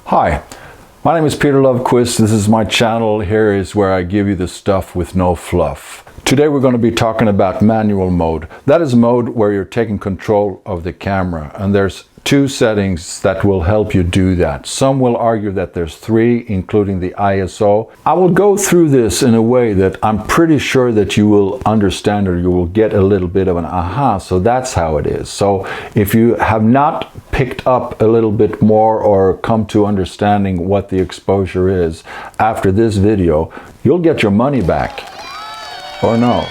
Hi, my name is Peter Lovequist. This is my channel. Here is where I give you the stuff with no fluff. Today we're going to be talking about manual mode. That is mode where you're taking control of the camera, and there's two settings that will help you do that. Some will argue that there's three, including the ISO. I will go through this in a way that I'm pretty sure that you will understand, or you will get a little bit of an aha, so that's how it is. So if you have not picked up a little bit more or come to understanding what the exposure is after this video, you'll get your money back. Or no?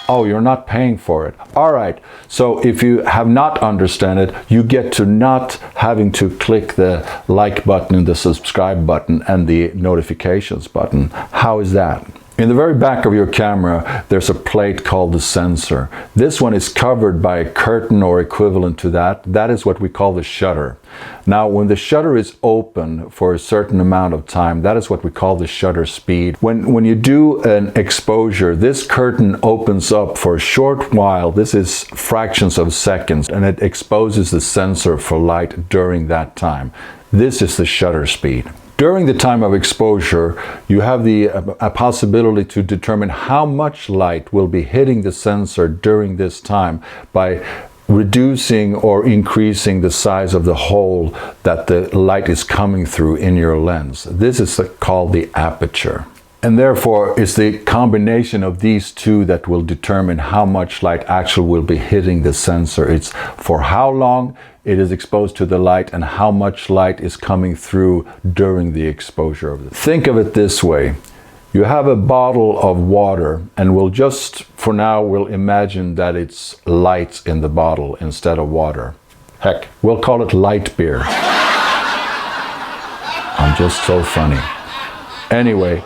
Oh, you're not paying for it. All right. So if you have not understand it, you get to not having to click the like button and the subscribe button and the notifications button. How is that? In the very back of your camera, there's a plate called the sensor. This one is covered by a curtain or equivalent to that. That is what we call the shutter. Now, when the shutter is open for a certain amount of time, that is what we call the shutter speed. When you do an exposure, this curtain opens up for a short while. This is fractions of seconds, and it exposes the sensor for light during that time. This is the shutter speed. During the time of exposure, you have a possibility to determine how much light will be hitting the sensor during this time by reducing or increasing the size of the hole that the light is coming through in your lens. This is called the aperture. And therefore, it's the combination of these two that will determine how much light actually will be hitting the sensor. It's for how long it is exposed to the light and how much light is coming through during the exposure of it. Think of it this way. You have a bottle of water, and we'll just, for now, we'll imagine that it's light in the bottle instead of water. Heck, we'll call it light beer. I'm just so funny. Anyway,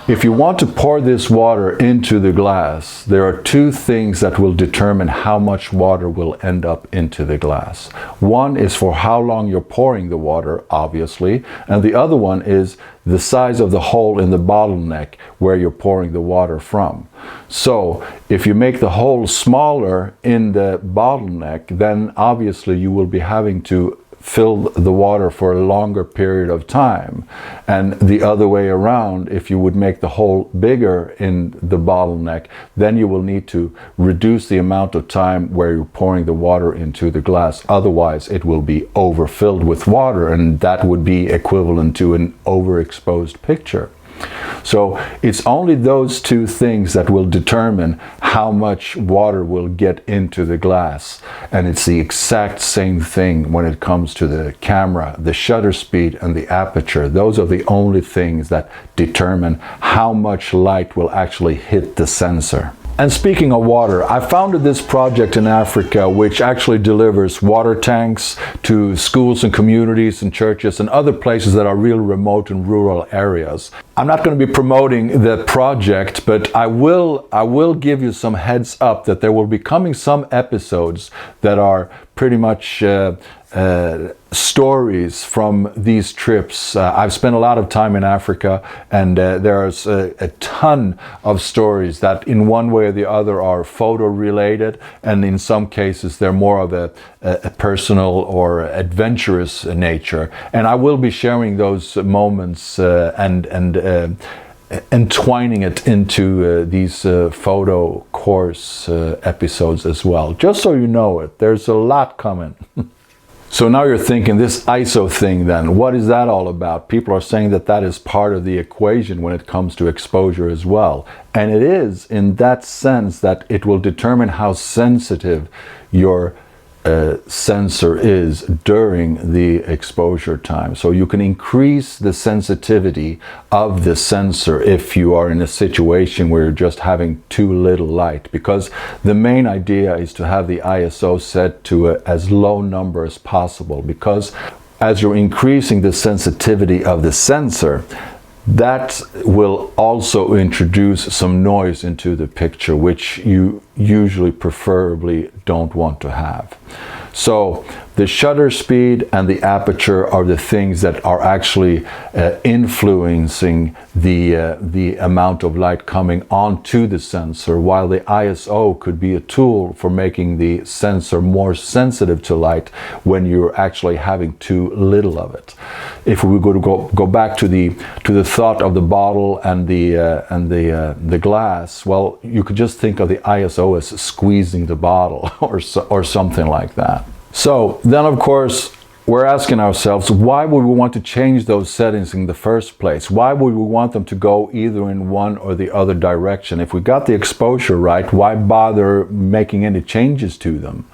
if you want to pour this water into the glass, there are two things that will determine how much water will end up into the glass. One is for how long you're pouring the water, obviously, and the other one is the size of the hole in the bottleneck where you're pouring the water from. So if you make the hole smaller in the bottleneck, then obviously you will be having to fill the water for a longer period of time. And the other way around, if you would make the hole bigger in the bottleneck, then you will need to reduce the amount of time where you're pouring the water into the glass. Otherwise, it will be overfilled with water, and that would be equivalent to an overexposed picture. So it's only those two things that will determine how much water will get into the glass. And it's the exact same thing when it comes to the camera, the shutter speed and the aperture. Those are the only things that determine how much light will actually hit the sensor. And speaking of water, I founded this project in Africa which actually delivers water tanks to schools and communities and churches and other places that are real remote and rural areas. I'm not going to be promoting the project, but I will give you some heads up that there will be coming some episodes that are pretty much stories from these trips. I've spent a lot of time in Africa, and there's a ton of stories that in one way or the other are photo related, and in some cases they're more of a personal or adventurous nature. And I will be sharing those moments and entwining it into these photo course episodes as well. Just so you know it, there's a lot coming. So now you're thinking, this ISO thing then, what is that all about? People are saying that that is part of the equation when it comes to exposure as well. And it is in that sense that it will determine how sensitive your sensor is during the exposure time. So you can increase the sensitivity of the sensor if you are in a situation where you're just having too little light, because the main idea is to have the ISO set to as low number as possible, because as you're increasing the sensitivity of the sensor, that will also introduce some noise into the picture, which you usually preferably don't want to have. So The shutter speed and the aperture are the things that are actually influencing the amount of light coming onto the sensor, while the ISO could be a tool for making the sensor more sensitive to light when you're actually having too little of it. If we go back to the thought of the bottle and the glass, well, you could just think of the ISO as squeezing the bottle or something like that. So then, of course, we're asking ourselves, why would we want to change those settings in the first place? Why would we want them to go either in one or the other direction? If we got the exposure right, why bother making any changes to them?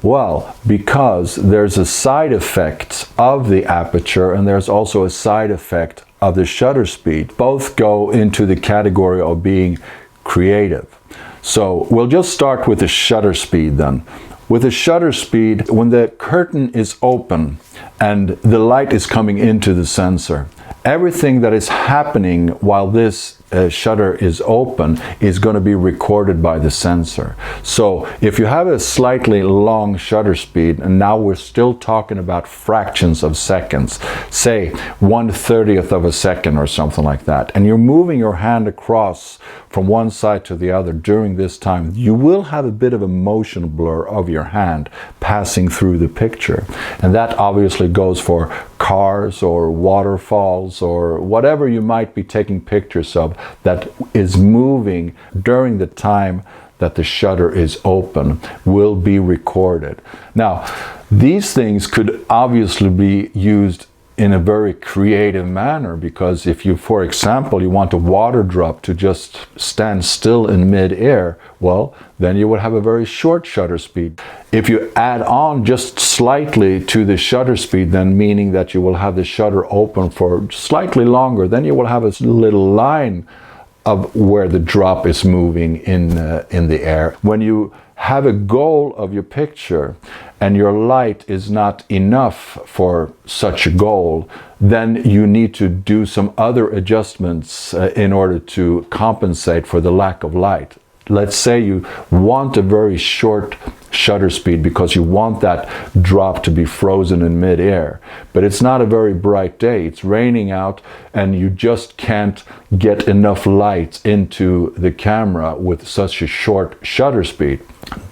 Well, because there's a side effect of the aperture and there's also a side effect of the shutter speed. Both go into the category of being creative. So we'll just start with the shutter speed then. With the shutter speed, when the curtain is open and the light is coming into the sensor, everything that is happening while this shutter is open is going to be recorded by the sensor. So if you have a slightly long shutter speed, and now we're still talking about fractions of seconds, say 1/30th of a second or something like that, and you're moving your hand across from one side to the other during this time, you will have a bit of a motion blur of your hand passing through the picture. And that obviously goes for cars or waterfalls or whatever you might be taking pictures of that is moving during the time that the shutter is open will be recorded. Now, these things could obviously be used in a very creative manner, because if you, for example, you want a water drop to just stand still in mid-air, well, then you would have a very short shutter speed. If you add on just slightly to the shutter speed, then meaning that you will have the shutter open for slightly longer, then you will have a little line of where the drop is moving in the air. When you have a goal of your picture and your light is not enough for such a goal, then you need to do some other adjustments in order to compensate for the lack of light. Let's say you want a very short shutter speed because you want that drop to be frozen in midair, but it's not a very bright day, it's raining out, and you just can't get enough light into the camera with such a short shutter speed.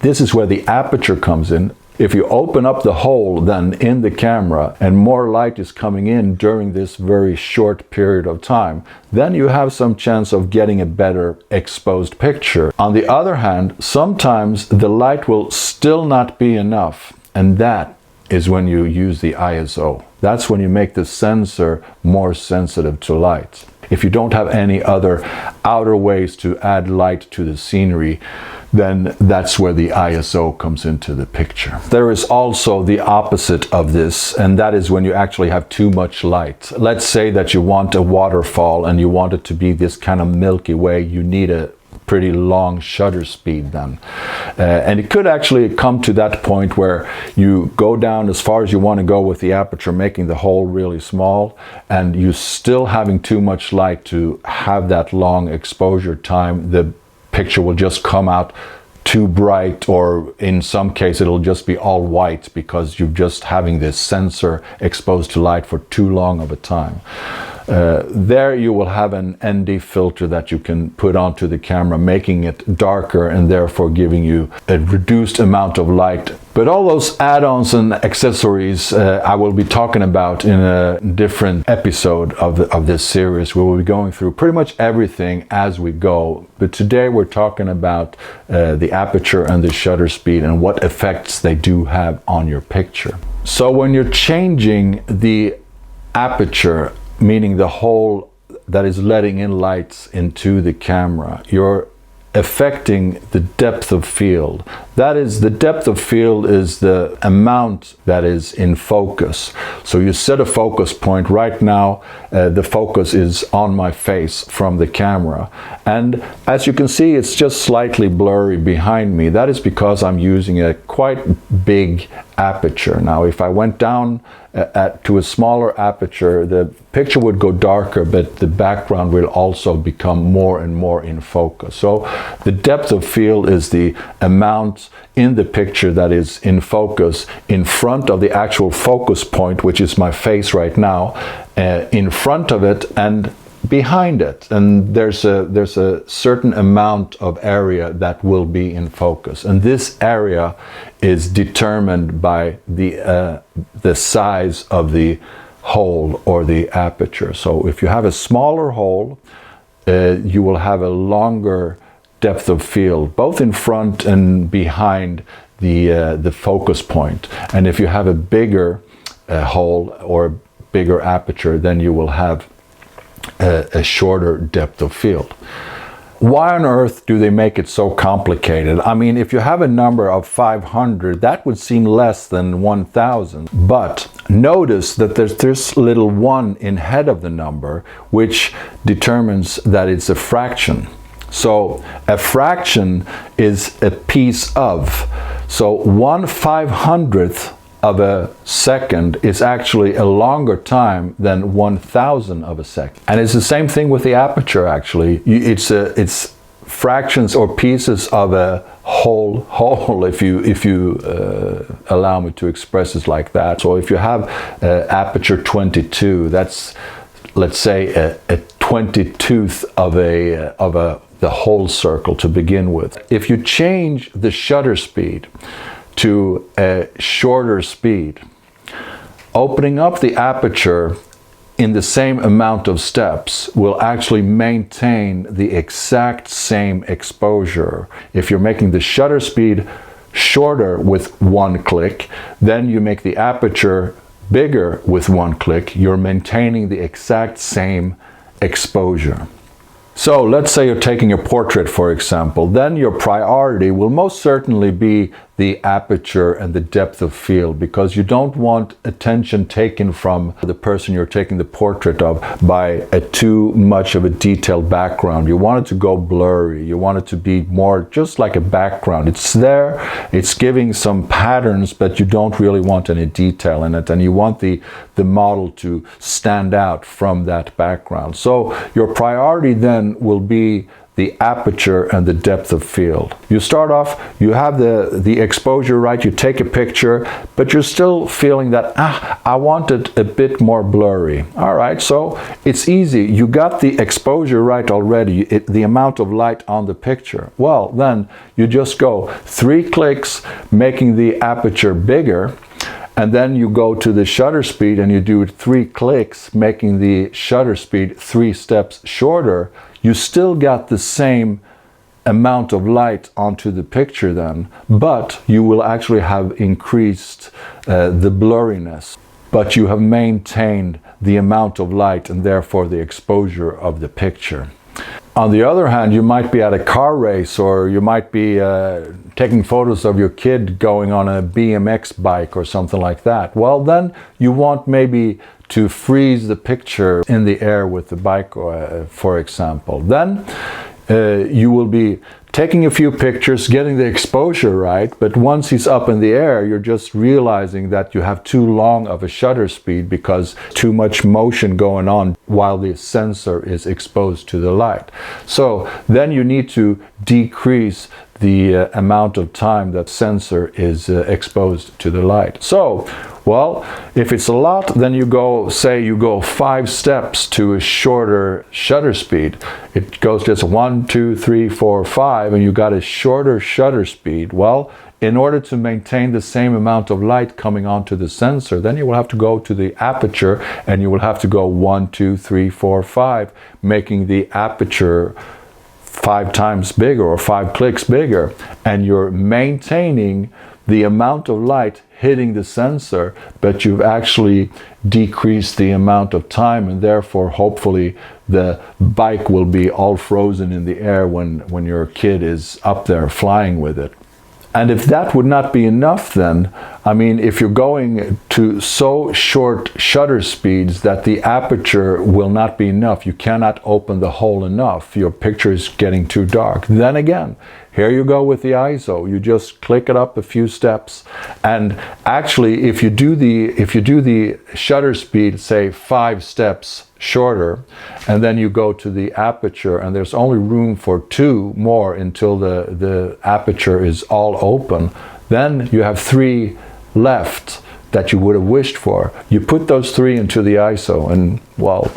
This is where the aperture comes in. If you open up the hole then in the camera and more light is coming in during this very short period of time, then you have some chance of getting a better exposed picture. On the other hand, sometimes the light will still not be enough, and that is when you use the ISO. That's when you make the sensor more sensitive to light. If you don't have any other outer ways to add light to the scenery, then that's where the ISO comes into the picture. There is also the opposite of this, and that is when you actually have too much light. Let's say that you want a waterfall and you want it to be this kind of Milky Way. You need a pretty long shutter speed then. And it could actually come to that point where you go down as far as you want to go with the aperture, making the hole really small, and you still having too much light to have that long exposure time. The picture will just come out too bright, or in some case it'll just be all white because you're just having this sensor exposed to light for too long of a time. There you will have an ND filter that you can put onto the camera, making it darker and therefore giving you a reduced amount of light. But all those add-ons and accessories I will be talking about in a different episode of this series. We will be going through pretty much everything as we go. But today we're talking about the aperture and the shutter speed and what effects they do have on your picture. So when you're changing the aperture, meaning the hole that is letting in lights into the camera, you're affecting the depth of field. That is, the depth of field is the amount that is in focus. So you set a focus point. Right now the focus is on my face from the camera, and as you can see it's just slightly blurry behind me. That is because I'm using a quite big aperture. Now if I went down to a smaller aperture, the picture would go darker, but the background will also become more and more in focus. So the depth of field is the amount in the picture that is in focus in front of the actual focus point, which is my face right now, in front of it and behind it. And there's a certain amount of area that will be in focus, and this area is determined by the size of the hole or the aperture. So if you have a smaller hole, you will have a longer depth of field, both in front and behind the focus point. And if you have a bigger hole or bigger aperture, then you will have a shorter depth of field. Why on earth do they make it so complicated? I mean, if you have a number of 500, that would seem less than 1000. But notice that there's this little 1 in head of the number, which determines that it's a fraction. So a fraction is a piece of. So 1/500th of a second is actually a longer time than 1,000 of a second. And it's the same thing with the aperture, actually. It's fractions or pieces of a whole, if you allow me to express it like that. So if you have aperture 22, that's, let's say, a 22th of the whole circle to begin with. If you change the shutter speed to a shorter speed, opening up the aperture in the same amount of steps will actually maintain the exact same exposure. If you're making the shutter speed shorter with 1 click, then you make the aperture bigger with 1 click, you're maintaining the exact same exposure. So let's say you're taking a portrait, for example, then your priority will most certainly be the aperture and the depth of field, because you don't want attention taken from the person you're taking the portrait of by too much of a detailed background. You want it to go blurry. You want it to be more just like a background. It's there, it's giving some patterns, but you don't really want any detail in it, and you want the model to stand out from that background. So your priority then will be the aperture and the depth of field. You start off, you have the exposure right, you take a picture, but you're still feeling that, I want it a bit more blurry. All right, so it's easy. You got the exposure right already, the amount of light on the picture. Well, then you just go 3 clicks, making the aperture bigger, and then you go to the shutter speed and you do 3 clicks, making the shutter speed 3 steps shorter. You still got the same amount of light onto the picture then, but you will actually have increased the blurriness, but you have maintained the amount of light and therefore the exposure of the picture. On the other hand, you might be at a car race, or you might be taking photos of your kid going on a BMX bike or something like that. Well, then you want maybe to freeze the picture in the air with the bike, for example. Then you will be taking a few pictures, getting the exposure right, but once he's up in the air, you're just realizing that you have too long of a shutter speed because too much motion going on while the sensor is exposed to the light. So then you need to decrease the amount of time that sensor is exposed to the light. So, well, if it's a lot, then you go 5 steps to a shorter shutter speed. It goes just 1, 2, 3, 4, 5, and you got a shorter shutter speed. Well, in order to maintain the same amount of light coming onto the sensor, then you will have to go to the aperture and you will have to go 1, 2, 3, 4, 5, making the aperture 5 times bigger or 5 clicks bigger, and you're maintaining the amount of light hitting the sensor, but you've actually decreased the amount of time, and therefore hopefully the bike will be all frozen in the air when your kid is up there flying with it. And if that would not be enough, then, I mean, if you're going to so short shutter speeds that the aperture will not be enough, you cannot open the hole enough, your picture is getting too dark, then again, Here you go with the ISO. You just click it up a few steps, and actually if you do the shutter speed, say 5 steps shorter, and then you go to the aperture, and there's only room for 2 more until the aperture is all open, then you have 3 left that you would have wished for. You put those 3 into the ISO and, well,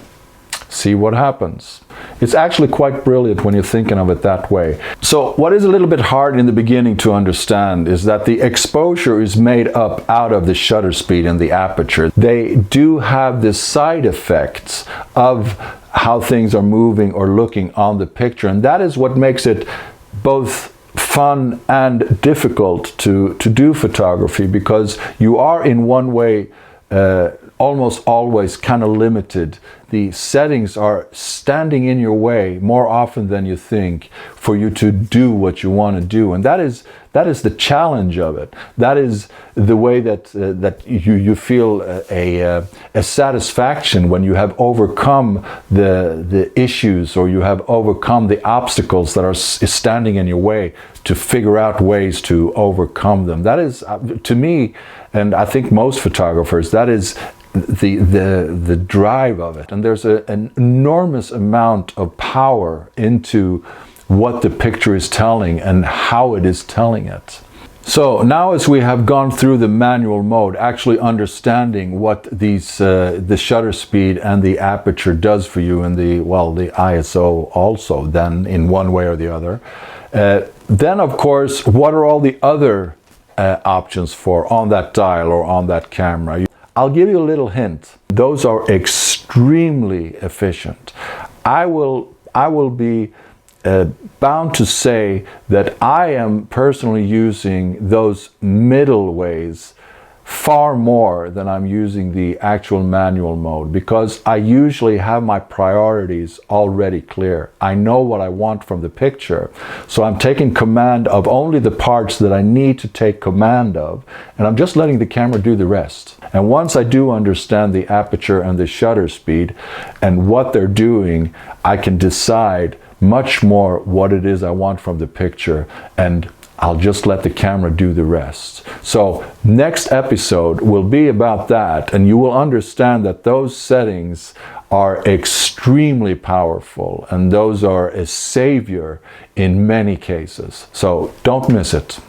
see what happens. It's actually quite brilliant when you're thinking of it that way. So what is a little bit hard in the beginning to understand is that the exposure is made up out of the shutter speed and the aperture. They do have the side effects of how things are moving or looking on the picture, and that is what makes it both fun and difficult to do photography, because you are in one way almost always kind of limited. The settings are standing in your way more often than you think for you to do what you want to do, and that is the challenge of it. That is the way that you feel a satisfaction when you have overcome the issues, or you have overcome the obstacles that are standing in your way, to figure out ways to overcome them. That is, to me, and I think most photographers, that is the drive of it. And there's an enormous amount of power into what the picture is telling and how it is telling it. So now, as we have gone through the manual mode, actually understanding what these the shutter speed and the aperture does for you, and the ISO also, then in one way or the other, then of course, what are all the other options for on that dial or on that camera? I'll give you a little hint. Those are extremely efficient. I will be bound to say that I am personally using those middle ways far more than I'm using the actual manual mode, because I usually have my priorities already clear. I know what I want from the picture, so I'm taking command of only the parts that I need to take command of, and I'm just letting the camera do the rest. And once I do understand the aperture and the shutter speed and what they're doing, I can decide much more what it is I want from the picture, and I'll just let the camera do the rest. So next episode will be about that, and you will understand that those settings are extremely powerful, and those are a savior in many cases. So don't miss it.